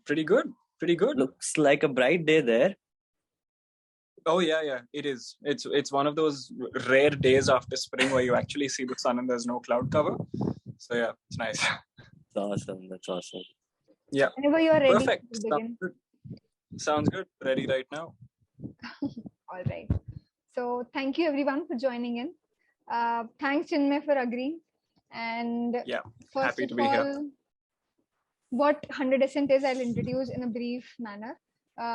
Pretty good. Pretty good. Looks like a bright day there. Oh yeah, it is. It's one of those rare days after spring where you actually see the sun and there's no cloud cover. So yeah, it's nice. That's awesome. That's awesome. Yeah. Whenever you're ready, Perfect. to begin. Sounds good. Ready right now. All right. So thank you everyone for joining in. Thanks Chinmay for agreeing. And yeah, first happy of to be all, here. What 100Ascent is, I'll introduce in a brief manner.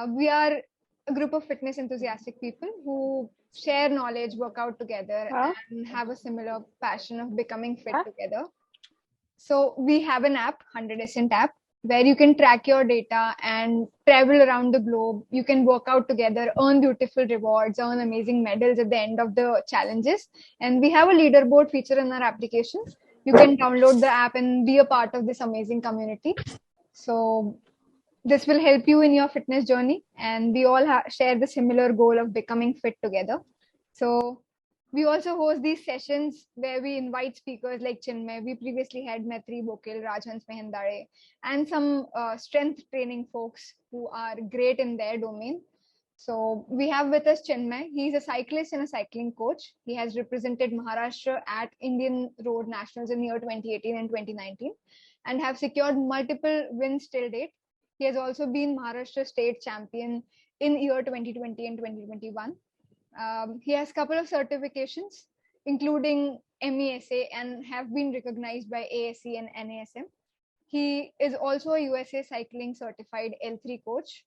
We are a group of fitness enthusiastic people who share knowledge, work out together, and have a similar passion of becoming fit together. So we have an app, 100Ascent app, where you can track your data and travel around the globe. You can work out together, earn beautiful rewards, earn amazing medals at the end of the challenges. And we have a leaderboard feature in our application. You can download the app and be a part of this amazing community. So this will help you in your fitness journey. And we all share the similar goal of becoming fit together. So we also host these sessions where we invite speakers like Chinmay. We previously had Maitri Bokil, Rajhans Mehendare, and some strength training folks who are great in their domain. So we have with us Chinmay. He's a cyclist and a cycling coach. He has represented Maharashtra at Indian Road Nationals in the year 2018 and 2019 and have secured multiple wins till date. He has also been Maharashtra state champion in year 2020 and 2021. He has a couple of certifications, including MESA, and have been recognized by ASE and NASM. He is also a USA Cycling certified L3 coach.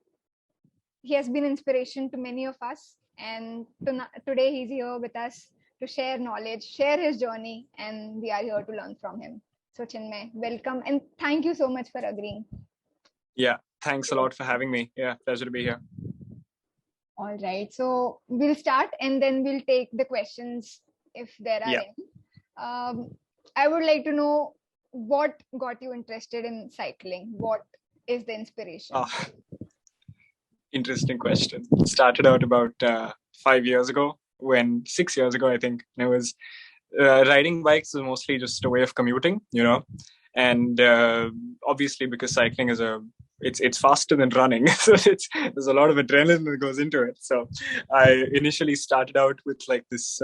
He has been inspiration to many of us, and today he's here with us to share knowledge, share his journey, and we are here to learn from him. So Chinmay, welcome, and thank you so much for agreeing. Yeah, thanks a lot for having me. Yeah, pleasure to be here. All right, so we'll start and then we'll take the questions if there are any. I would like to know what got you interested in cycling? What is the inspiration? Interesting question. Started out about 6 years ago, I think. And it was riding bikes was mostly just a way of commuting, and obviously because cycling is it's faster than running, so there's a lot of adrenaline that goes into it. So I initially started out with like this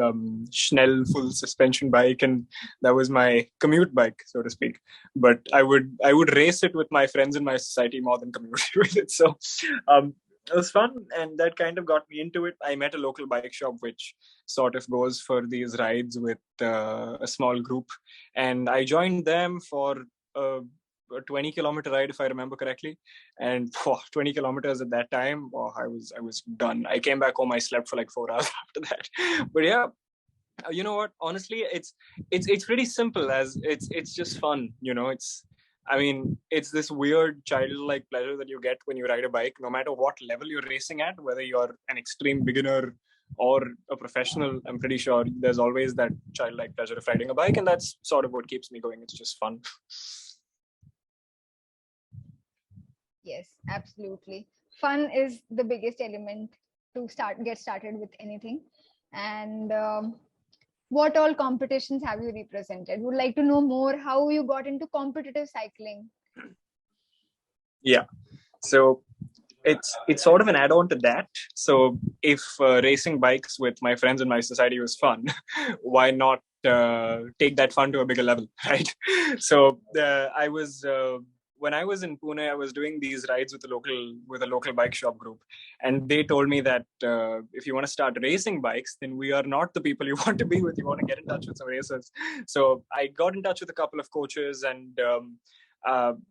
Schnell full suspension bike, and that was my commute bike, so to speak. But I would race it with my friends in my society more than commute with it. So it was fun, and that kind of got me into it. I met a local bike shop which sort of goes for these rides with a small group, and I joined them for a 20-kilometer ride, if I remember correctly. And 20 kilometers at that time, I was done. I came back home, I slept for like 4 hours after that. But yeah, you know what? Honestly, it's pretty simple. As it's just fun. It's this weird childlike pleasure that you get when you ride a bike, no matter what level you're racing at, whether you're an extreme beginner or a professional. I'm pretty sure there's always that childlike pleasure of riding a bike, and that's sort of what keeps me going. It's just fun. Yes, absolutely. Fun is the biggest element to get started with anything. And what all competitions have you represented? Would like to know more how you got into competitive cycling. Yeah, so it's sort of an add-on to that. So if racing bikes with my friends in my society was fun, why not take that fun to a bigger level, right? So I was when I was in Pune, I was doing these rides with a local bike shop group, and they told me that if you want to start racing bikes, then we are not the people you want to be with. You want to get in touch with some racers. So I got in touch with a couple of coaches, and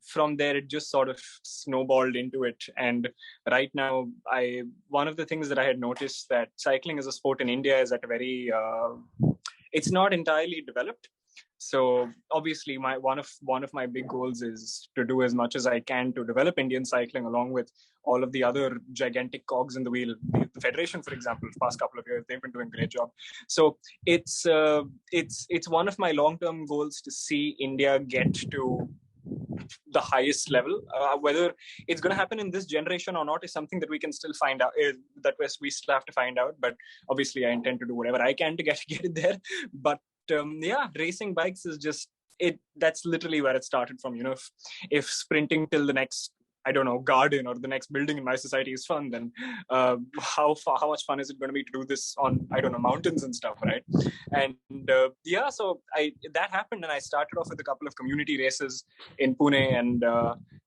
from there it just sort of snowballed into it. And right now, one of the things that I had noticed that cycling as a sport in India is at a very it's not entirely developed. So obviously one of my big goals is to do as much as I can to develop Indian cycling along with all of the other gigantic cogs in the wheel. The Federation, for example, the past couple of years, they've been doing a great job. So it's one of my long-term goals to see India get to the highest level. Whether it's going to happen in this generation or not is something that we can still find out. We still have to find out. But obviously, I intend to do whatever I can to get it there. But racing bikes is just it. That's literally where it started from. If sprinting till the next, I don't know, garden or the next building in my society is fun, then how much fun is it going to be to do this on, I don't know, mountains and stuff, right? And so that happened, and I started off with a couple of community races in Pune, and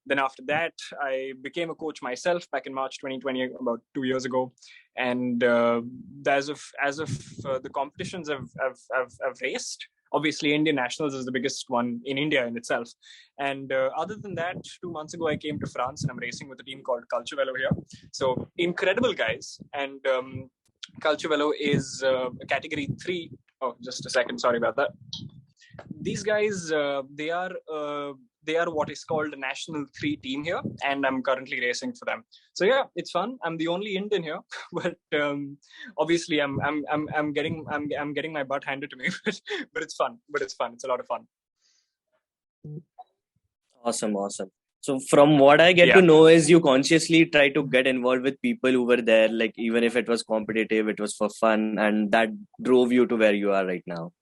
then after that, I became a coach myself back in March 2020, about 2 years ago. And as of the competitions have raced, obviously Indian Nationals is the biggest one in India in itself. And other than that, 2 months ago, I came to France and I'm racing with a team called Culture Velo here. So incredible guys. And Culture Velo is category 3. Oh, just a second. Sorry about that. These guys, they are what is called a National 3 team here, and I'm currently racing for them. So yeah, it's fun. I'm the only Indian here, but obviously I'm getting my butt handed to me. but it's fun. It's a lot of fun. Awesome. So from what I get to know is you consciously try to get involved with people who were there, like even if it was competitive, it was for fun, and that drove you to where you are right now.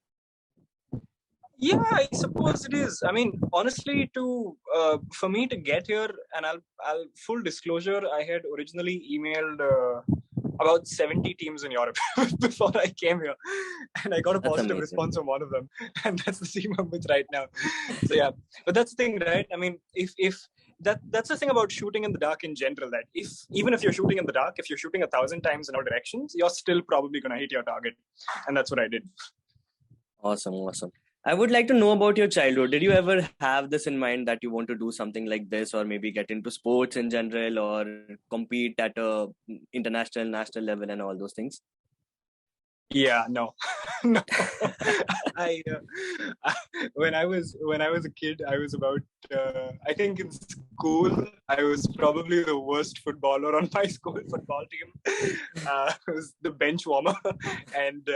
Yeah, I suppose it is. I mean, honestly, for me to get here, and I'll full disclosure, I had originally emailed about 70 teams in Europe before I came here, and I got a positive response from one of them, and that's the team I'm with right now. So yeah, but that's the thing, right? I mean, if that's the thing about shooting in the dark in general, that even if you're shooting in the dark, if you're shooting 1,000 times in all directions, you're still probably gonna hit your target, and that's what I did. Awesome. I would like to know about your childhood. Did you ever have this in mind that you want to do something like this, or maybe get into sports in general, or compete at a international, national level and all those things? Yeah, no. No. When I was a kid, I was about I think in school I was probably the worst footballer on my school football team. I was the bench warmer, and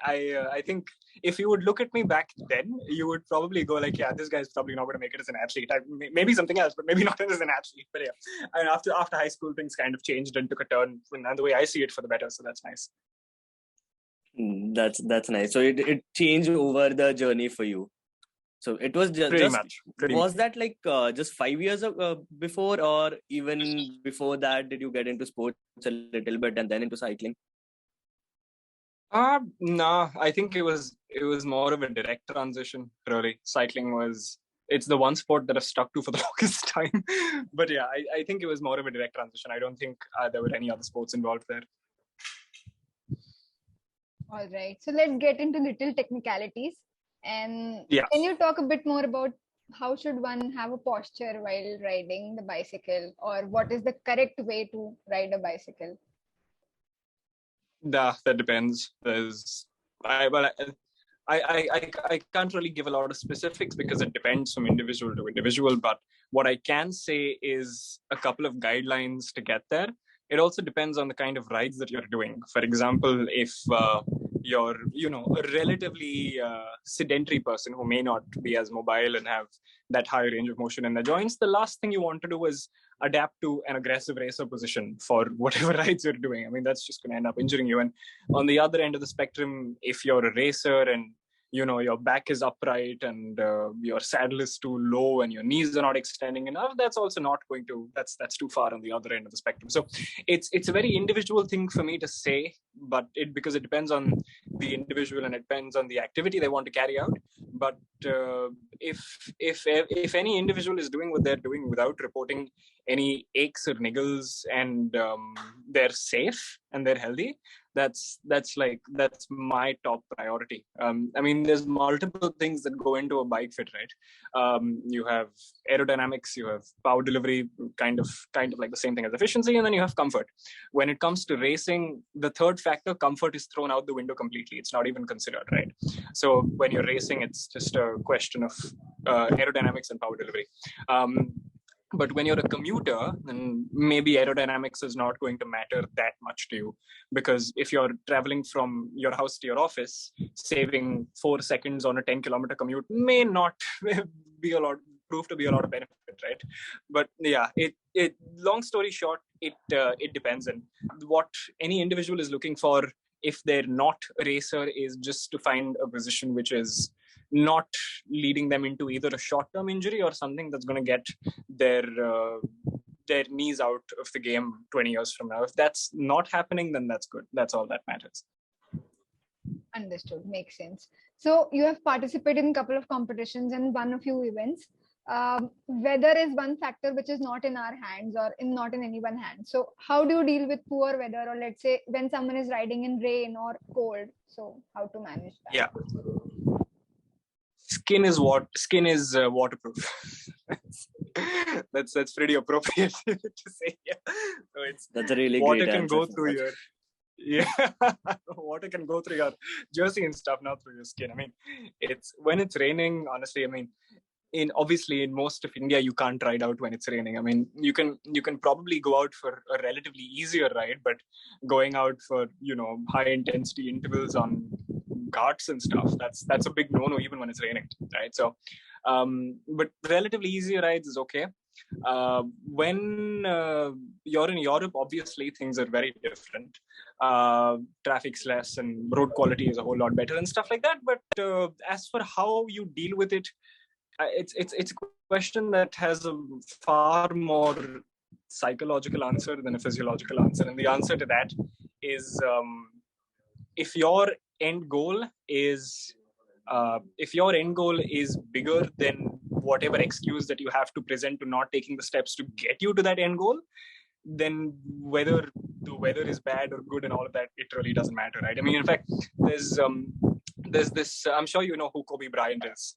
I think if you would look at me back then, you would probably go like, yeah, this guy's probably not going to make it as an athlete. Maybe something else, but maybe not as an athlete. But yeah, and after high school, things kind of changed and took a turn, and the way I see it, for the better. So that's nice. That's nice. So it changed over the journey for you. So it was pretty much. Was that like just 5 years before, or even before that, did you get into sports a little bit and then into cycling? No, I think it was more of a direct transition, really. Cycling it's the one sport that I've stuck to for the longest time. But yeah, I think it was more of a direct transition. I don't think there were any other sports involved there. All right. So let's get into little technicalities. And yeah. Can you talk a bit more about how should one have a posture while riding the bicycle, or what is the correct way to ride a bicycle? That depends. I can't really give a lot of specifics because it depends from individual to individual. But what I can say is a couple of guidelines to get there. It also depends on the kind of rides that you're doing. For example, if you're, a relatively sedentary person who may not be as mobile and have that high range of motion in the joints, the last thing you want to do is adapt to an aggressive racer position for whatever rides you're doing. I mean, that's just going to end up injuring you. And on the other end of the spectrum, if you're a racer and your back is upright and your saddle is too low and your knees are not extending enough, that's also not going to, that's too far on the other end of the spectrum. So it's a very individual thing for me to say, but because it depends on the individual and it depends on the activity they want to carry out. But if any individual is doing what they're doing without reporting any aches or niggles and they're safe and they're healthy, that's my top priority. I mean, there's multiple things that go into a bike fit, right? You have aerodynamics, you have power delivery, kind of like the same thing as efficiency, and then you have comfort. When it comes to racing, the third factor, comfort, is thrown out the window completely. It's not even considered, right? So when you're racing, it's just a question of aerodynamics and power delivery. But when you're a commuter, then maybe aerodynamics is not going to matter that much to you, because if you're traveling from your house to your office, saving 4 seconds on a 10-kilometer commute may not be a lot prove to be a lot of benefit, right? But yeah, it long story short, it depends. And what any individual is looking for, if they're not a racer, is just to find a position which is not leading them into either a short-term injury or something that's going to get their knees out of the game 20 years from now. If that's not happening, then that's good. That's all that matters. Understood. Makes sense. So you have participated in a couple of competitions and won a few events. Weather is one factor which is not in our hands or not in anyone's hands. So how do you deal with poor weather, or let's say when someone is riding in rain or cold? So how to manage that? Yeah. Skin is waterproof. that's pretty appropriate to say. Yeah. So that's a really water great can answer go through your water can go through your jersey and stuff, not through your skin. I mean, it's when it's raining, honestly, I mean, obviously in most of India you can't ride out when it's raining. I mean, you can probably go out for a relatively easier ride, but going out for high intensity intervals on ghats and stuff, that's a big no-no even when it's raining, right? So but relatively easier rides is okay. When you're in Europe, obviously things are very different. Traffic's less and road quality is a whole lot better and stuff like that. But as for how you deal with it, it's a question that has a far more psychological answer than a physiological answer. And the answer to that is, if your end goal is bigger than whatever excuse that you have to present to not taking the steps to get you to that end goal, then whether the weather is bad or good and all of that, it really doesn't matter, right? I mean, in fact, there's this, I'm sure you know who Kobe Bryant is.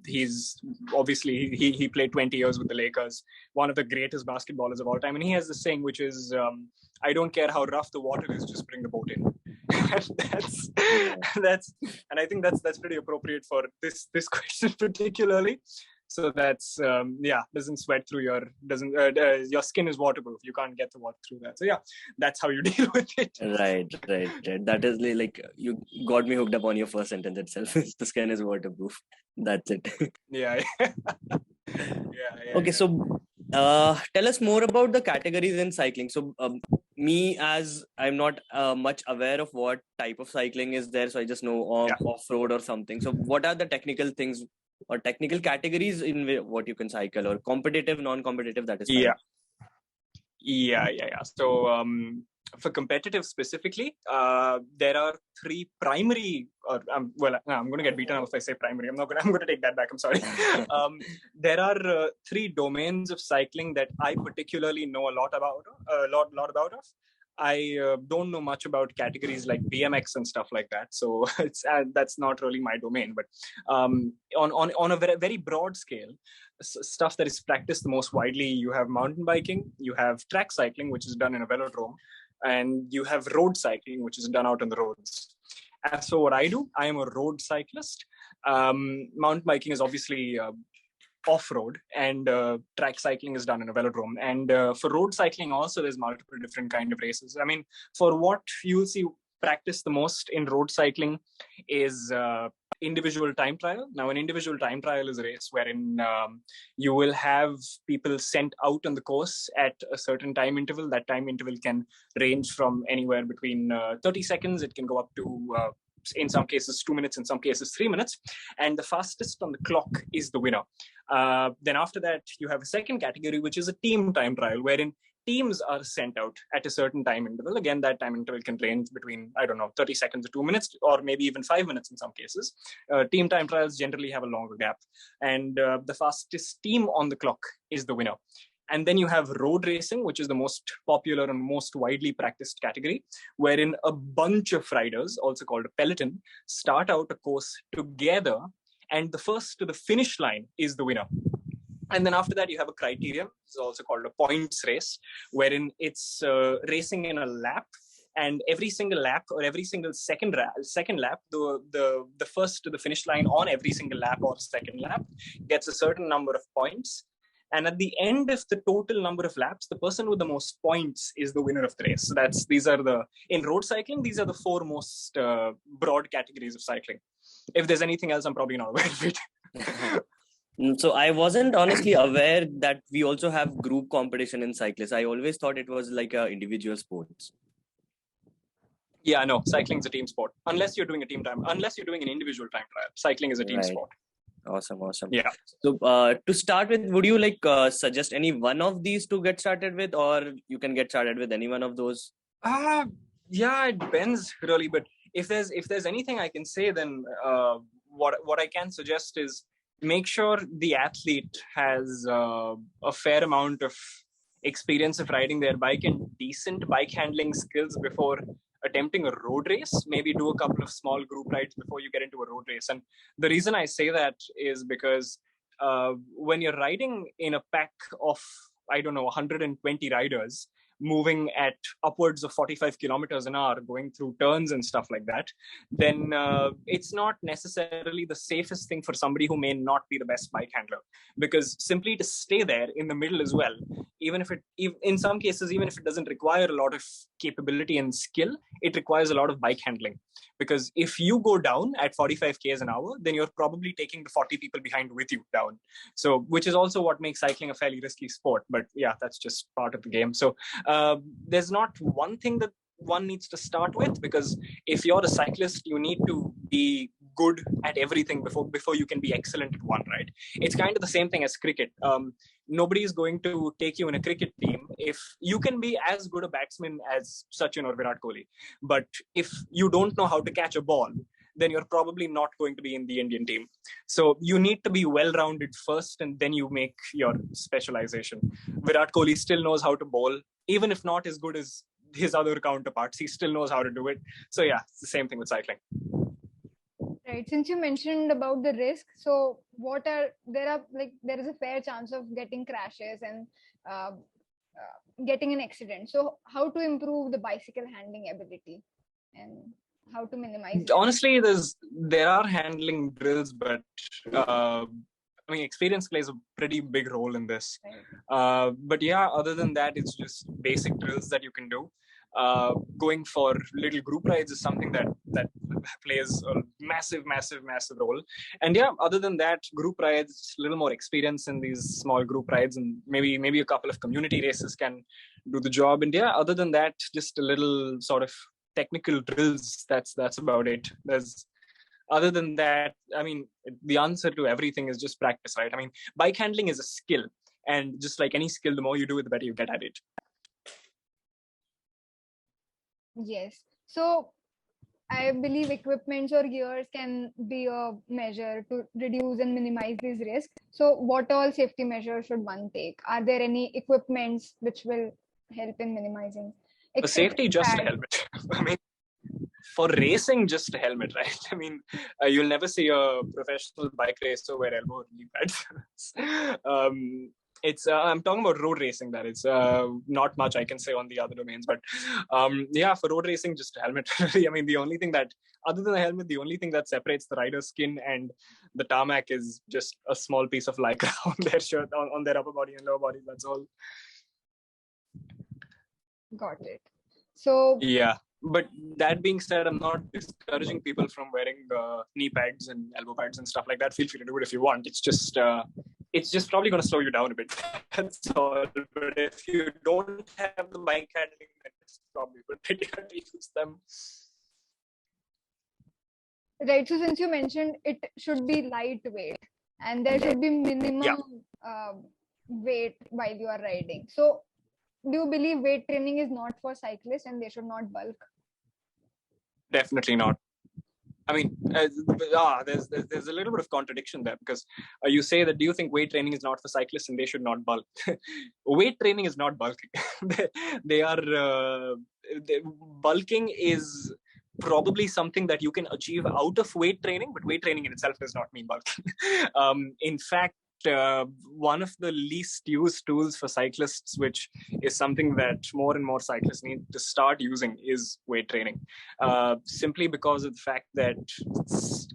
He's obviously, he played 20 years with the Lakers, one of the greatest basketballers of all time. And he has this saying, which is, I don't care how rough the water is, just bring the boat in. And I think that's pretty appropriate for this question particularly. So that's doesn't sweat through your skin is waterproof. You can't get the water through that. So yeah, that's how you deal with it. Right. That is like you got me hooked up on your first sentence itself. The skin is waterproof. That's it. Yeah. Okay, so tell us more about the categories in cycling. So me, as I'm not much aware of what type of cycling is there, so I just know off-road or something. So what are the technical things or technical categories in what you can cycle, or competitive, non-competitive? That is fine. Yeah. So for competitive specifically, there are three primary. I'm going to get beaten up if I say primary. I'm going to take that back. I'm sorry. There are three domains of cycling that I particularly know a lot about. I don't know much about categories like BMX and stuff like that, so that's not really my domain. But on a very, very broad scale, stuff that is practiced the most widely, you have mountain biking, you have track cycling, which is done in a velodrome, and you have road cycling, which is done out on the roads. And so what I do, I am a road cyclist. Mountain biking is obviously off-road, and track cycling is done in a velodrome. And for road cycling also, there's multiple different kind of races. I mean, for what you'll see practice the most in road cycling is individual time trial. Now, an individual time trial is a race wherein you will have people sent out on the course at a certain time interval. That time interval can range from anywhere between 30 seconds. It can go up to in some cases 2 minutes, in some cases 3 minutes, and the fastest on the clock is the winner. Then after that, you have a second category, which is a team time trial, wherein teams are sent out at a certain time interval. Again, that time interval can range between, 30 seconds to 2 minutes, or maybe even 5 minutes in some cases. Team time trials generally have a longer gap, and the fastest team on the clock is the winner. And then you have road racing, which is the most popular and most widely practiced category, wherein a bunch of riders, also called a peloton, start out a course together, and the first to the finish line is the winner. And then after that, you have a criterium. It's also called a points race, wherein it's racing in a lap. And every single lap, or every single second lap, the first to the finish line on every single lap or second lap gets a certain number of points. And at the end of the total number of laps, the person with the most points is the winner of the race. So in road cycling, these are the four most broad categories of cycling. If there's anything else, I'm probably not aware of it. So I wasn't honestly aware that we also have group competition in cyclists. I always thought it was like a individual sports. Yeah, no, cycling is a team sport. Unless you're doing an individual time trial, cycling is a team sport. Awesome. Yeah. So to start with, would you suggest any one of these to get started with, or you can get started with any one of those? Yeah, it depends really. But if there's anything I can say, then what I can suggest is make sure the athlete has a fair amount of experience of riding their bike and decent bike handling skills before attempting a road race. Maybe do a couple of small group rides before you get into a road race. And the reason I say that is because when you're riding in a pack of, I don't know, 120 riders moving at upwards of 45 kilometers an hour, going through turns and stuff like that, then it's not necessarily the safest thing for somebody who may not be the best bike handler, because simply to stay there in the middle as well, even if in some cases, even if it doesn't require a lot of capability and skill, it requires a lot of bike handling. Because if you go down at 45 k's an hour, then you're probably taking the 40 people behind with you down. So, which is also what makes cycling a fairly risky sport. But yeah, that's just part of the game. So there's not one thing that one needs to start with, because if you're a cyclist, you need to be good at everything before you can be excellent at one, right? It's kind of the same thing as cricket. Nobody is going to take you in a cricket team if you can be as good a batsman as Sachin or Virat Kohli. But if you don't know how to catch a ball, then you're probably not going to be in the Indian team. So you need to be well-rounded first, and then you make your specialization. Virat Kohli still knows how to bowl, even if not as good as his other counterparts. He still knows how to do it. So yeah, it's the same thing with cycling. Right. Since you mentioned about the risk, so there is a fair chance of getting crashes and getting an accident. So how to improve the bicycle handling ability and how to minimize it? Honestly, there are handling drills, but experience plays a pretty big role in this. Right. But yeah, other than that, it's just basic drills that you can do. Going for little group rides is something that plays a massive role. And yeah, other than that, group rides, a little more experience in these small group rides, and maybe a couple of community races can do the job. And yeah, other than that, just a little sort of technical drills. That's about it. Other than that, the answer to everything is just practice, right? Bike handling is a skill, and just like any skill, the more you do it, the better you get at it. Yes. So I believe equipments or gears can be a measure to reduce and minimize these risks. So what all safety measures should one take? Are there any equipments which will help in minimizing? For safety, just a helmet. For racing, just a helmet, right? You'll never see a professional bike racer wear elbow knee pads. I'm talking about road racing. That is not much I can say on the other domains, but yeah, for road racing, just a helmet. The only thing that, other than the helmet, the only thing that separates the rider's skin and the tarmac is just a small piece of lycra on their shirt, on their upper body and lower body. That's all. Got it. So yeah. But that being said, I'm not discouraging people from wearing knee pads and elbow pads and stuff like that. Feel free to do it if you want. It's just probably going to slow you down a bit. That's all. But if you don't have the bike handling, then it's probably good idea to use them. Right. So since you mentioned it should be lightweight and there should be minimum weight while you are riding. So do you believe weight training is not for cyclists and they should not bulk? Definitely not. There's a little bit of contradiction there, because you say that, do you think weight training is not for cyclists and they should not bulk? Weight training is not bulking. Bulking is probably something that you can achieve out of weight training, but weight training in itself does not mean bulking. In fact, one of the least used tools for cyclists, which is something that more and more cyclists need to start using, is weight training. Simply because of the fact that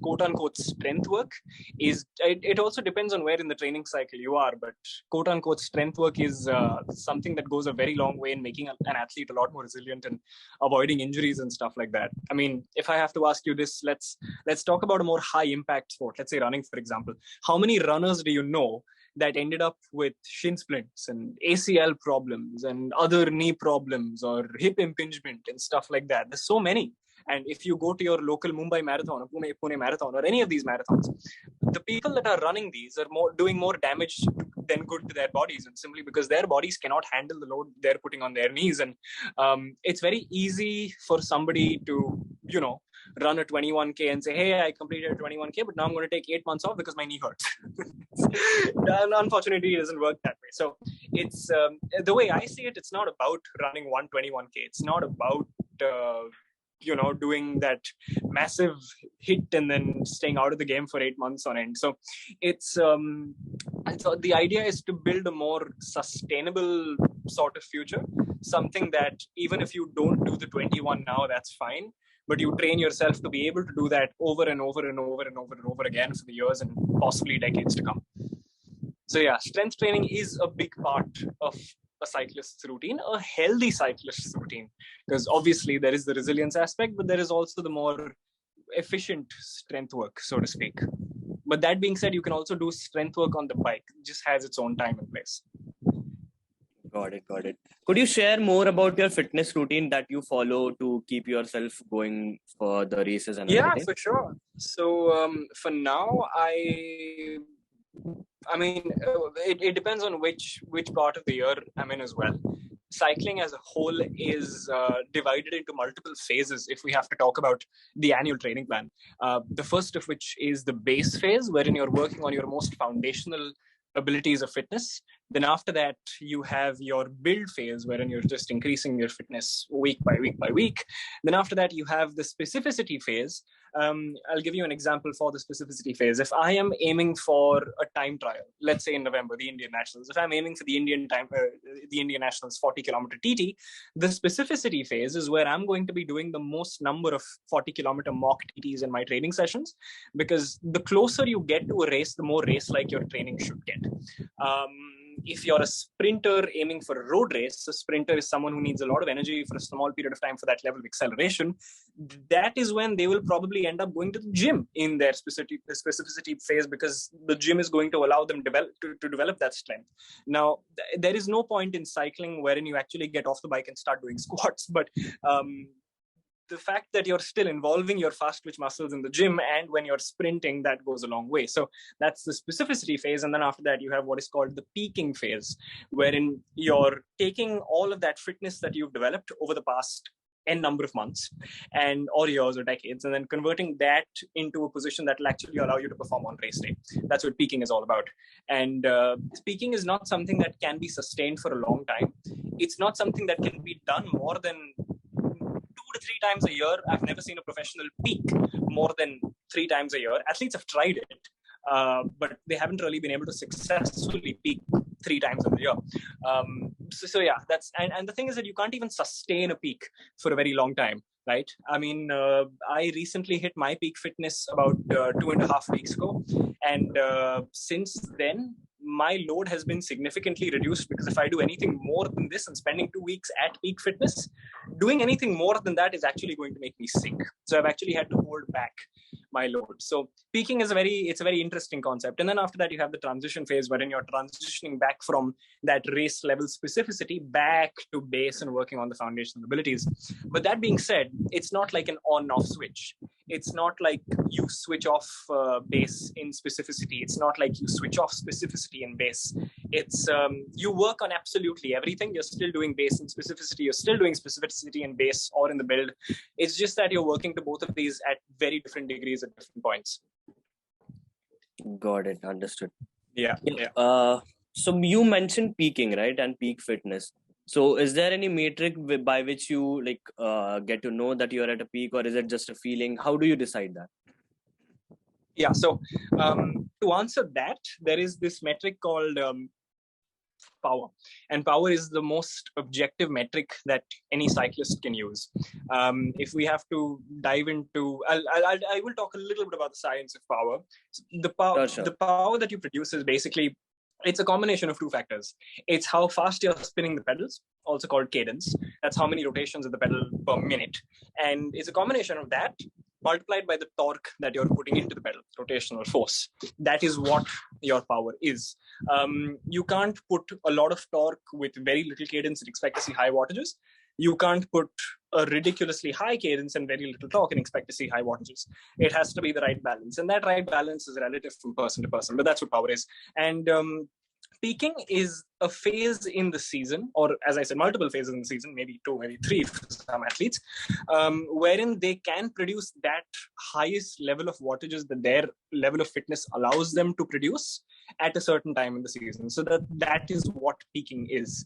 quote unquote strength work is, it also depends on where in the training cycle you are, but quote unquote strength work is something that goes a very long way in making an athlete a lot more resilient and avoiding injuries and stuff like that. I mean, if I have to ask you this, let's talk about a more high impact sport. Let's say running, for example. How many runners do you know that ended up with shin splints and ACL problems and other knee problems or hip impingement and stuff like that? There's so many. And if you go to your local Mumbai marathon or Pune marathon or any of these marathons, the people that are running these are doing more damage than good to their bodies, and simply because their bodies cannot handle the load they're putting on their knees. And it's very easy for somebody to, run a 21K and say, hey, I completed a 21K, but now I'm going to take 8 months off because my knee hurts. Unfortunately, it doesn't work that way. So it's the way I see it, it's not about running 121K. It's not about doing that massive hit and then staying out of the game for 8 months on end. So it's so the idea is to build a more sustainable sort of future, something that even if you don't do the 21 now, that's fine, but you train yourself to be able to do that over and over and over and over and over again for the years and possibly decades to come. So yeah, strength training is a big part of a cyclist's routine, a healthy cyclist's routine, because obviously there is the resilience aspect, but there is also the more efficient strength work, so to speak. But that being said, you can also do strength work on the bike. It just has its own time and place. Got it. Could you share more about your fitness routine that you follow to keep yourself going for the races and everything? Yeah, for sure. So for now, I mean, it depends on which part of the year I'm in as well. Cycling as a whole is divided into multiple phases if we have to talk about the annual training plan. The first of which is the base phase, wherein you're working on your most foundational abilities of fitness. Then after that, you have your build phase, wherein you're just increasing your fitness week by week by week. Then after that, you have the specificity phase. I'll give you an example for the specificity phase. If I am aiming for a time trial, let's say in November, the Indian Nationals, if I'm aiming for the Indian Nationals 40-kilometer TT, the specificity phase is where I'm going to be doing the most number of 40-kilometer mock TTs in my training sessions, because the closer you get to a race, the more race-like your training should get. If you're a sprinter aiming for a road race, a sprinter is someone who needs a lot of energy for a small period of time for that level of acceleration. That is when they will probably end up going to the gym in their specificity phase, because the gym is going to allow them to develop that strength. Now, there is no point in cycling wherein you actually get off the bike and start doing squats, but the fact that you're still involving your fast twitch muscles in the gym, and when you're sprinting, that goes a long way. So that's the specificity phase. And then after that, you have what is called the peaking phase, wherein you're taking all of that fitness that you've developed over the past n number of months or years or decades, and then converting that into a position that will actually allow you to perform on race day. That's what peaking is all about. And peaking is not something that can be sustained for a long time. It's not something that can be done more than 2 to 3 times a year. I've never seen a professional peak more than 3 times a year. Athletes have tried it, but they haven't really been able to successfully peak 3 times in the year. So yeah, that's and the thing is that you can't even sustain a peak for a very long time, right? I mean, I recently hit my peak fitness about 2.5 weeks ago, and since then, my load has been significantly reduced, because if I do anything more than this and spending 2 weeks at peak fitness, doing anything more than that is actually going to make me sick. So I've actually had to hold back my load. So peaking is a very interesting concept. And then after that, you have the transition phase, wherein you're transitioning back from that race level specificity back to base and working on the foundational abilities. But that being said, it's not like an on-off switch. It's not like you switch off base in specificity. It's not like you switch off specificity in base. It's you work on absolutely everything. You're still doing base and specificity. You're still doing specificity in base or in the build. It's just that you're working to both of these at very different degrees at different points. Got it. Understood. Yeah. So you mentioned peaking, right? And peak fitness. So is there any metric by which you get to know that you're at a peak, or is it just a feeling? How do you decide that? Yeah. So to answer that, there is this metric called power, and power is the most objective metric that any cyclist can use. If we have to dive into, I will talk a little bit about the science of power. The power that you produce is basically, it's a combination of two factors. It's how fast you're spinning the pedals, also called cadence. That's how many rotations of the pedal per minute. And it's a combination of that multiplied by the torque that you're putting into the pedal, rotational force. That is what your power is. You can't put a lot of torque with very little cadence and expect to see high wattages. You can't put a ridiculously high cadence and very little torque and expect to see high wattages. It has to be the right balance. And that right balance is relative from person to person, but that's what power is. And peaking is a phase in the season, or as I said, multiple phases in the season, maybe 2, maybe 3 for some athletes, wherein they can produce that highest level of wattages that their level of fitness allows them to produce at a certain time in the season. So that is what peaking is.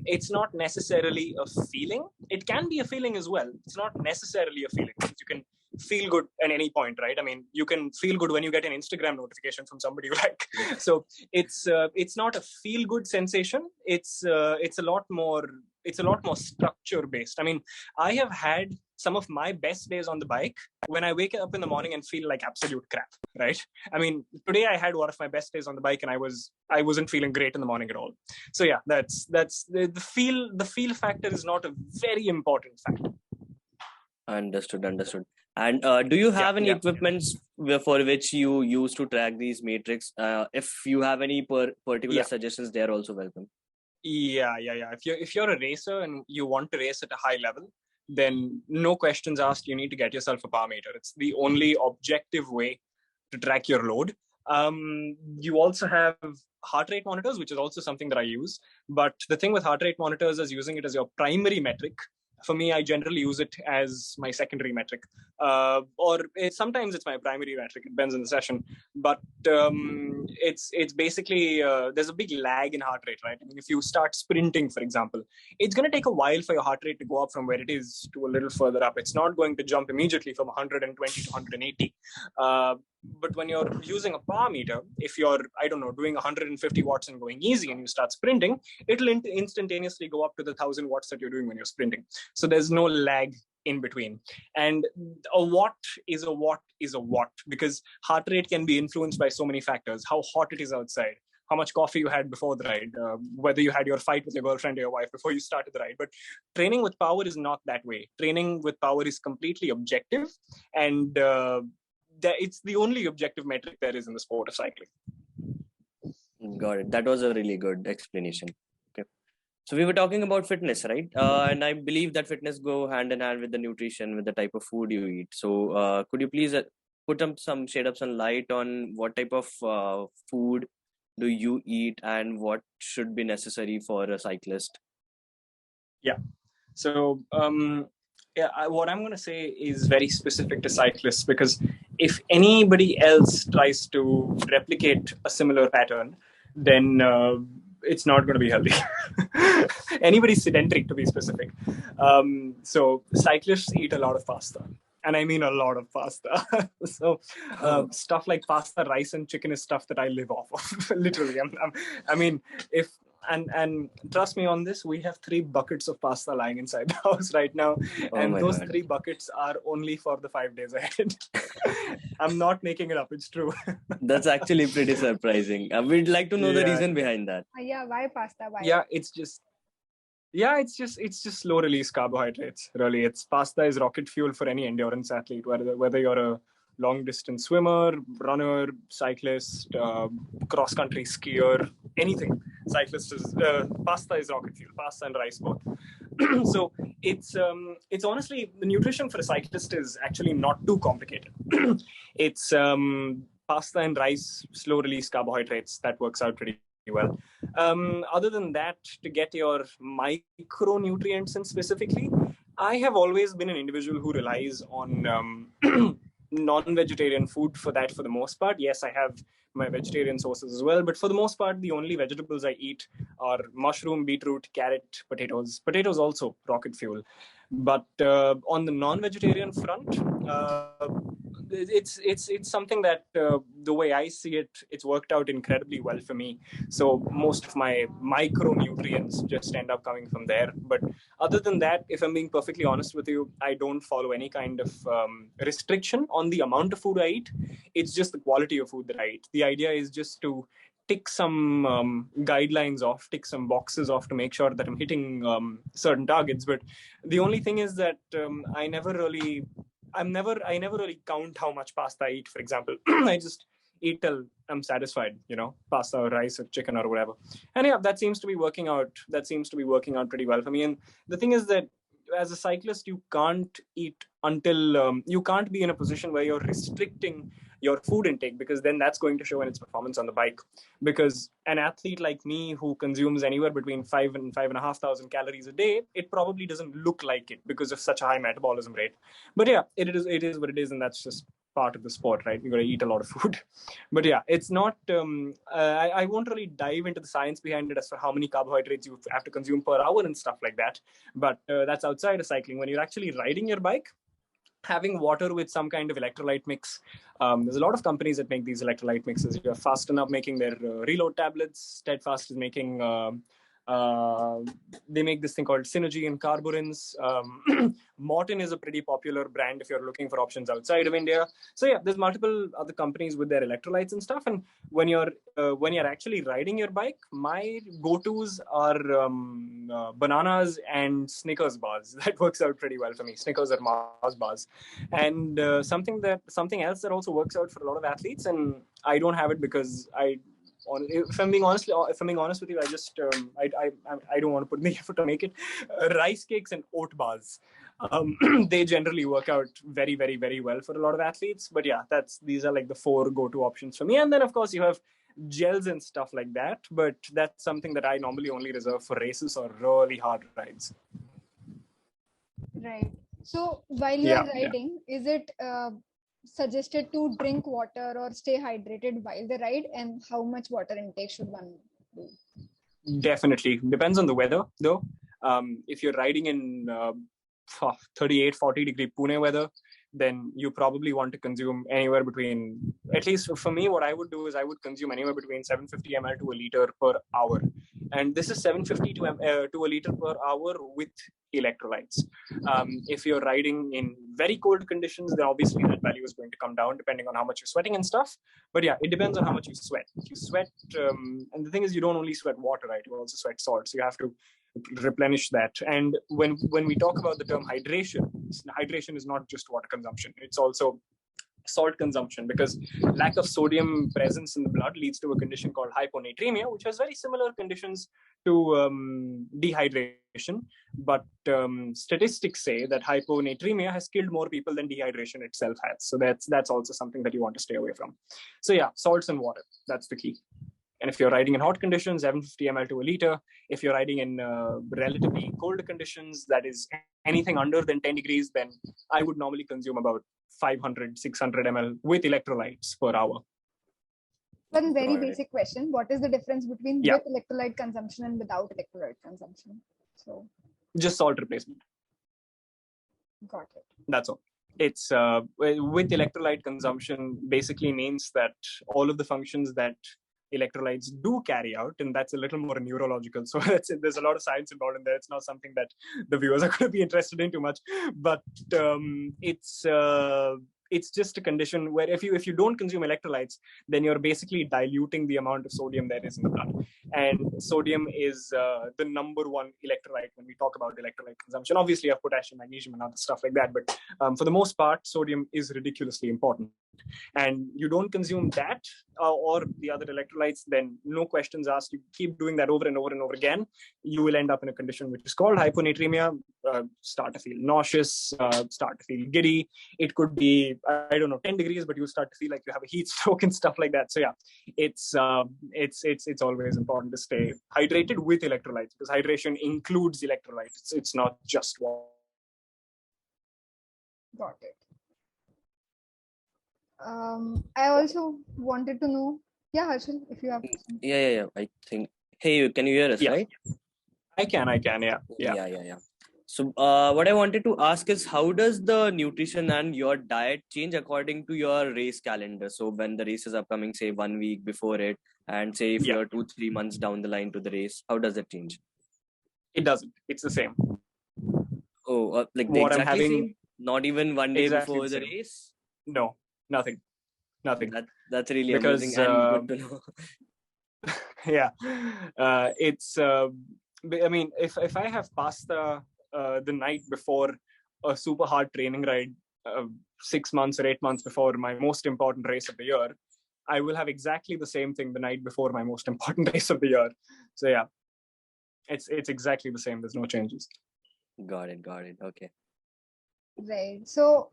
It's not necessarily a feeling. It can be a feeling as well. It's not necessarily a feeling. You can feel good at any point, right? I mean, you can feel good when you get an Instagram notification from somebody you like. So it's not a feel good sensation. It's a lot more structure based. I mean, I have had some of my best days on the bike when I wake up in the morning and feel like absolute crap, right? I mean, today I had one of my best days on the bike and I wasn't feeling great in the morning at all. So yeah, that's the feel factor is not a very important factor. Understood. And do you have any equipments for which you use to track these metrics? If you have any particular suggestions, they are also welcome. Yeah. If you're a racer and you want to race at a high level, then no questions asked, you need to get yourself a power meter. It's the only objective way to track your load. You also have heart rate monitors, which is also something that I use. But the thing with heart rate monitors is using it as your primary metric. For me, I generally use it as my secondary metric, sometimes it's my primary metric. It depends on the session, but it's basically there's a big lag in heart rate, right? I mean, if you start sprinting, for example, it's going to take a while for your heart rate to go up from where it is to a little further up. It's not going to jump immediately from 120 to 180. But when you're using a power meter, if you're, doing 150 watts and going easy and you start sprinting, it'll instantaneously go up to the 1,000 watts that you're doing when you're sprinting. So there's no lag in between. And a watt is a watt is a watt, because heart rate can be influenced by so many factors. How hot it is outside, how much coffee you had before the ride, whether you had your fight with your girlfriend or your wife before you started the ride. But training with power is not that way. Training with power is completely objective, and it's the only objective metric there is in the sport of cycling. Got it. That was a really good explanation. Okay. So we were talking about fitness, right? And I believe that fitness go hand in hand with the nutrition, with the type of food you eat. So could you please shed up some light on what type of food do you eat and what should be necessary for a cyclist? Yeah. So what I'm going to say is very specific to cyclists, because if anybody else tries to replicate a similar pattern, then it's not going to be healthy. Anybody sedentary, to be specific. So cyclists eat a lot of pasta. And I mean a lot of pasta. So stuff like pasta, rice, and chicken is stuff that I live off of. Literally. And trust me on this, we have 3 buckets of pasta lying inside the house right now. And those God. 3 buckets are only for the 5 days ahead. I'm not making it up. It's true. That's actually pretty surprising. We'd like to know the reason behind that. Why pasta? Why? Yeah, it's just slow release carbohydrates. Really, pasta is rocket fuel for any endurance athlete, whether you're a long distance swimmer, runner, cyclist, cross country skier, anything. Cyclist is pasta is rocket fuel. Pasta and rice both. So it's honestly, the nutrition for a cyclist is actually not too complicated. It's pasta and rice, slow release carbohydrates. That works out pretty well. Other than that, to get your micronutrients in specifically, I have always been an individual who relies on non-vegetarian food for that for the most part. Yes, I have my vegetarian sources as well, but for the most part, the only vegetables I eat are mushroom, beetroot, carrot, potatoes. Potatoes also rocket fuel. But on the non-vegetarian front, it's something that the way I see it, it's worked out incredibly well for me. So most of my micronutrients just end up coming from there. But other than that, if I'm being perfectly honest with you, I don't follow any kind of restriction on the amount of food I eat. It's just the quality of food that I eat. The idea is just to tick some guidelines off, tick some boxes off to make sure that I'm hitting certain targets. But the only thing is that I never really count how much pasta I eat, for example. I just eat till I'm satisfied, pasta or rice or chicken or whatever. And yeah, that seems to be working out. That seems to be working out pretty well for me. And the thing is that as a cyclist, you can't eat until you can't be in a position where you're restricting your food intake, because then that's going to show in its performance on the bike. Because an athlete like me who consumes anywhere between 5 and 5,500 calories a day, it probably doesn't look like it because of such a high metabolism rate. But yeah, it is what it is, and that's just part of the sport, right? You got to eat a lot of food. But yeah, it's not. I won't really dive into the science behind it as for how many carbohydrates you have to consume per hour and stuff like that. But that's outside of cycling. When you're actually riding your bike, having water with some kind of electrolyte mix. There's a lot of companies that make these electrolyte mixes. You're Fast Enough making their reload tablets. Steadfast is making, they make this thing called Synergy and Carburins. Morton is a pretty popular brand if you're looking for options outside of India. So yeah, there's multiple other companies with their electrolytes and stuff. And when you're actually riding your bike, my go-tos are bananas and Snickers bars. That works out pretty well for me. Snickers or Mars bars. And something else that also works out for a lot of athletes, and I don't have it because if I'm being honest with you, I just I don't want to put in the effort to make it. Rice cakes and oat bars. They generally work out very, very, very well for a lot of athletes. But yeah, these are like the 4 go-to options for me. And then of course you have gels and stuff like that. But that's something that I normally only reserve for races or really hard rides. Right. So while you're riding, is it suggested to drink water or stay hydrated while the ride, and how much water intake should one do? Definitely depends on the weather though. If you're riding in 38, 40 degree Pune weather, then you probably want to consume anywhere between, at least for me, what I would do is I would consume anywhere between 750 ml to a liter per hour. And this is 750 to a liter per hour with electrolytes. If you're riding in very cold conditions, then obviously that value is going to come down depending on how much you're sweating and stuff. But yeah, it depends on how much you sweat. If you sweat, and the thing is, you don't only sweat water, right? You also sweat salt. So you have to replenish that. And when we talk about the term hydration is not just water consumption. It's also salt consumption, because lack of sodium presence in the blood leads to a condition called hyponatremia, which has very similar conditions to dehydration. But statistics say that hyponatremia has killed more people than dehydration itself has. So that's also something that you want to stay away from. So yeah, salts and water, that's the key. And if you're riding in hot conditions, 750 ml to a liter. If you're riding in relatively cold conditions, that is anything under than 10 degrees, then I would normally consume about 500, 600 ml with electrolytes per hour. One very basic question. What is the difference between with electrolyte consumption and without electrolyte consumption? So just salt replacement. Got it. That's all. It's with electrolyte consumption basically means that all of the functions that electrolytes do carry out, and that's a little more neurological. So there's a lot of science involved in there. It's not something that the viewers are going to be interested in too much, but it's just a condition where if you don't consume electrolytes, then you're basically diluting the amount of sodium that is in the blood. And sodium is the number one electrolyte when we talk about electrolyte consumption. Obviously, you have potassium, magnesium, and other stuff like that. But for the most part, sodium is ridiculously important. And you don't consume that or the other electrolytes, then no questions asked. You keep doing that over and over and over again, you will end up in a condition which is called hyponatremia. Start to feel nauseous, start to feel giddy. It could be, 10 degrees, but you start to feel like you have a heat stroke and stuff like that. So yeah, it's always important to stay hydrated with electrolytes, because hydration includes electrolytes. It's not just water. Got it. I also wanted to know, Harshal, if you have. Yeah. I think. Hey, can you hear us? Yeah. Right? I can. Yeah. So what I wanted to ask is, how does the nutrition and your diet change according to your race calendar? So when the race is upcoming, say 1 week before it, and say if you're 2-3 months down the line to the race, how does it change? It doesn't. It's the same. Oh, like the What I'm exactly having, same? Not even one day exactly before the the same. race? No, nothing. That's really Because amazing and good to know. yeah, it's. I mean, if I have passed the night before a super hard training ride, 6 months or 8 months before my most important race of the year, I will have exactly the same thing the night before my most important race of the year. So yeah, it's exactly the same. There's no changes. Got it. Okay. Right. So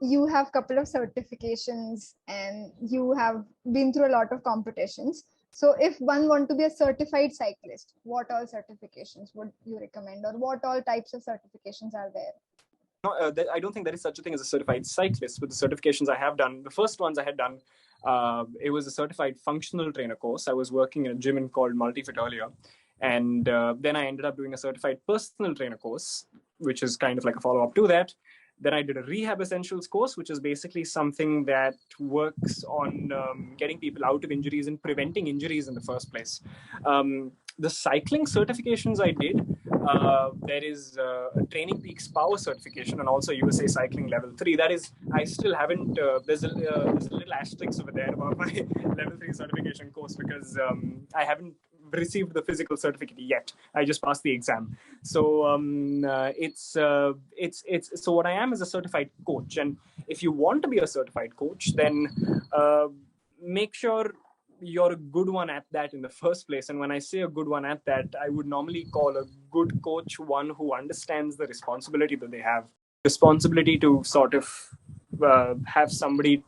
you have a couple of certifications and you have been through a lot of competitions. So if one want to be a certified cyclist, what all certifications would you recommend, or what all types of certifications are there? I don't think there is such a thing as a certified cyclist. With the certifications I have done, the first ones I had done, it was a certified functional trainer course. I was working in a gym called Multifit earlier. And then I ended up doing a certified personal trainer course, which is kind of like a follow-up to that. Then I did a rehab essentials course, which is basically something that works on getting people out of injuries and preventing injuries in the first place. The cycling certifications I did, there is a Training Peaks Power certification and also USA Cycling Level 3. That is, I still haven't, there's a little asterisk over there about my Level 3 certification course because I haven't received the physical certificate yet. I just passed the exam. So so what I am is a certified coach. And if you want to be a certified coach, then make sure you're a good one at that in the first place. And when I say a good one at that, I would normally call a good coach one who understands the responsibility that they have. Responsibility to sort of have somebody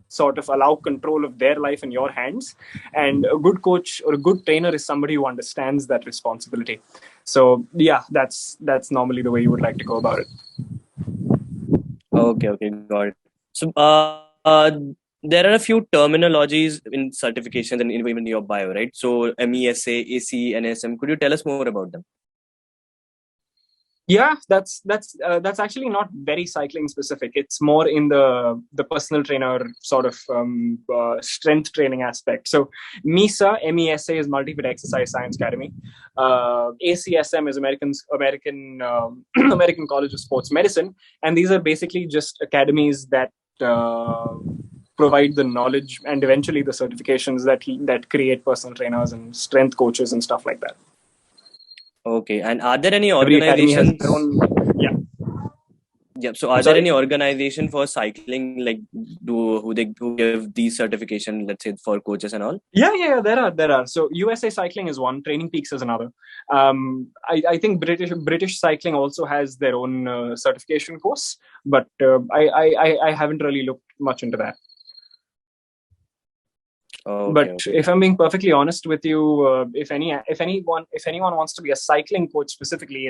sort of allow control of their life in your hands. And a good coach or a good trainer is somebody who understands that responsibility. So yeah, that's normally the way you would like to go about it. Okay, got it. So there are a few terminologies in certifications and even in your bio, right? So MESA, AC, NSM. Could you tell us more about them? Yeah, that's actually not very cycling specific. It's more in the personal trainer sort of strength training aspect. So MESA is Multi-Fit Exercise Science Academy. ACSM is American American College of Sports Medicine, and these are basically just academies that provide the knowledge and eventually the certifications that create personal trainers and strength coaches and stuff like that. Okay, and are there any Every academy has organizations? their own, yeah. Yeah. So are there any organization for cycling like who give these certification, let's say for coaches and all? Yeah, there are. So USA Cycling is one, Training Peaks is another. I think British Cycling also has their own certification course, but I haven't really looked much into that. Okay, but if I'm being perfectly honest with you, if anyone wants to be a cycling coach specifically,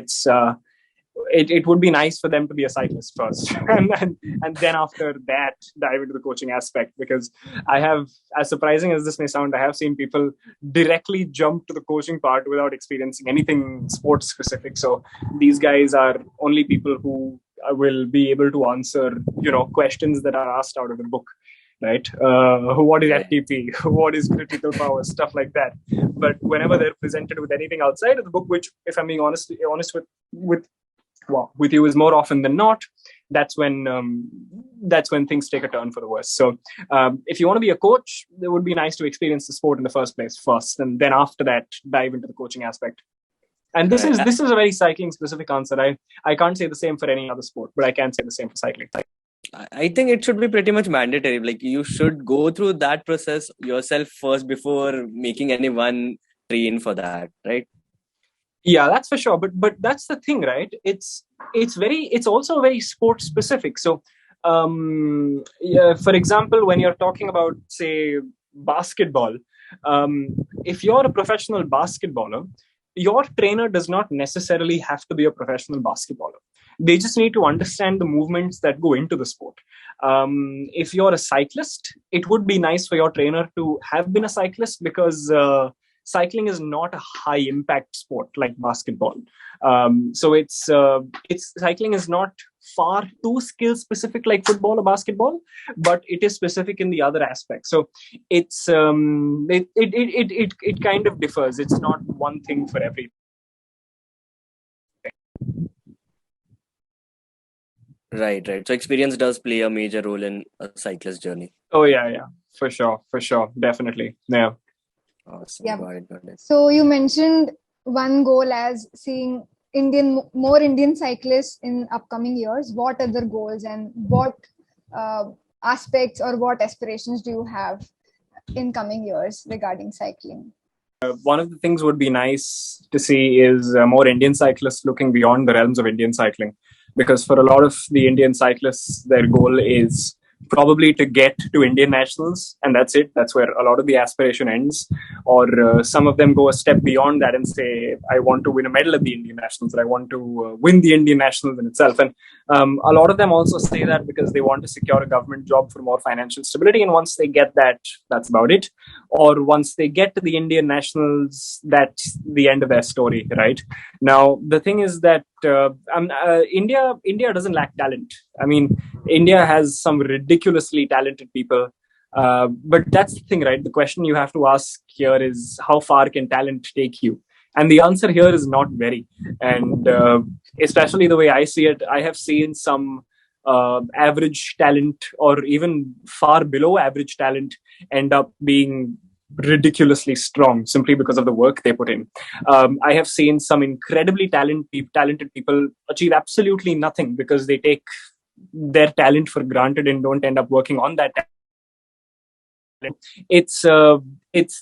it would be nice for them to be a cyclist first, and then after that dive into the coaching aspect. Because I have, as surprising as this may sound, I have seen people directly jump to the coaching part without experiencing anything sports specific. So these guys are only people who will be able to answer, questions that are asked out of the book. Right? What is FTP? What is critical power? Stuff like that. But whenever they're presented with anything outside of the book, which, if I'm being honest with you, is more often than not, that's when things take a turn for the worse. So if you want to be a coach, it would be nice to experience the sport in the first place first, and then after that dive into the coaching aspect. And this is a very cycling specific answer. I can't say the same for any other sport, but I can say the same for cycling. I think it should be pretty much mandatory. Like you should go through that process yourself first before making anyone train for that, right? Yeah, that's for sure. But that's the thing, right? It's also very sport specific. So, for example, when you're talking about, say, basketball, if you're a professional basketballer, your trainer does not necessarily have to be a professional basketballer. They just need to understand the movements that go into the sport. If you're a cyclist, it would be nice for your trainer to have been a cyclist, because cycling is not a high impact sport like basketball. So it's cycling is not far too skill specific like football or basketball, but it is specific in the other aspects. So it's it kind of differs. It's not one thing for everything. Right. So experience does play a major role in a cyclist journey. Oh yeah, for sure, definitely. Yeah. Awesome. Yeah. Got it. So you mentioned one goal as seeing more Indian cyclists in upcoming years. What other goals and what aspects or what aspirations do you have in coming years regarding cycling? One of the things would be nice to see is more Indian cyclists looking beyond the realms of Indian cycling, because for a lot of the Indian cyclists, their goal is probably to get to Indian nationals, and that's it. That's where a lot of the aspiration ends. Or some of them go a step beyond that and say, I want to win a medal at the Indian nationals, or I want to win the Indian nationals in itself. And a lot of them also say that because they want to secure a government job for more financial stability. And once they get that, that's about it. Or once they get to the Indian nationals, that's the end of their story, right? Now, the thing is that India doesn't lack talent. I mean, India has some ridiculously talented people. But that's the thing, right? The question you have to ask here is, how far can talent take you? And the answer here is not very. And especially the way I see it, I have seen some average talent or even far below average talent end up being ridiculously strong simply because of the work they put in. I have seen some incredibly talented people achieve absolutely nothing because they take their talent for granted and don't end up working on that talent. It's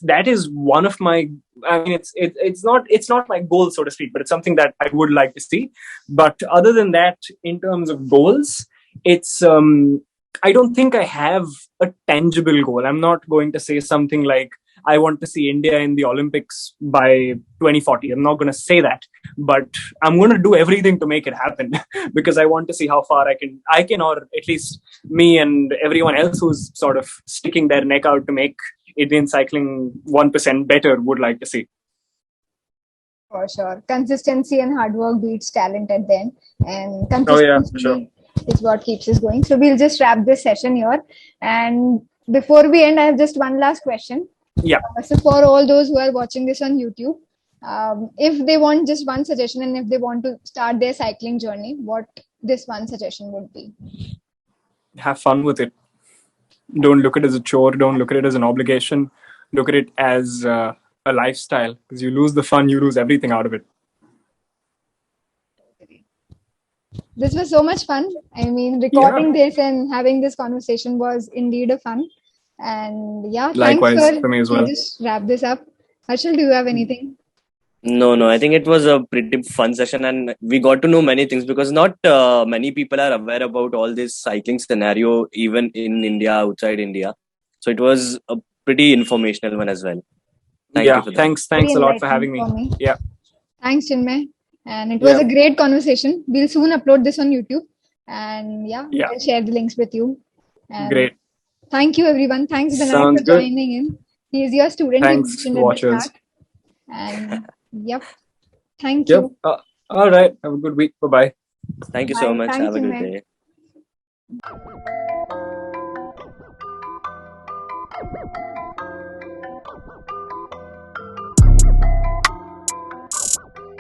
that is one of my, I mean, it's not my goal, so to speak, but it's something that I would like to see. But other than that, in terms of goals, it's I don't think I have a tangible goal. I'm not going to say something like, I want to see India in the Olympics by 2040. I'm not going to say that, but I'm going to do everything to make it happen because I want to see how far I can, or at least me and everyone else who's sort of sticking their neck out to make Indian cycling 1% better would like to see. For sure. Consistency and hard work beats talent at the end. And consistency is what keeps us going. So we'll just wrap this session here. And before we end, I have just one last question. Yeah. So for all those who are watching this on YouTube, if they want just one suggestion and if they want to start their cycling journey, what this one suggestion would be? Have fun with it. Don't look at it as a chore. Don't look at it as an obligation. Look at it as a lifestyle, because you lose the fun, you lose everything out of it. This was so much fun. I mean, recording this and having this conversation was indeed a fun. And yeah, likewise for me as well. Just wrap this up. Harshal, do you have anything? No. I think it was a pretty fun session, and we got to know many things because not many people are aware about all this cycling scenario, even in India, outside India. So it was a pretty informational one as well. Thank you for that. Thanks a lot for having me. Yeah. Thanks, Chinmay. And it was a great conversation. We'll soon upload this on YouTube, and I'll share the links with you. And great. Thank you, everyone. Thanks, Binayak, for joining in. He is your student. Thanks, watchers. And thank you. All right. Have a good week. Bye-bye. Thank you so much. Have a good day.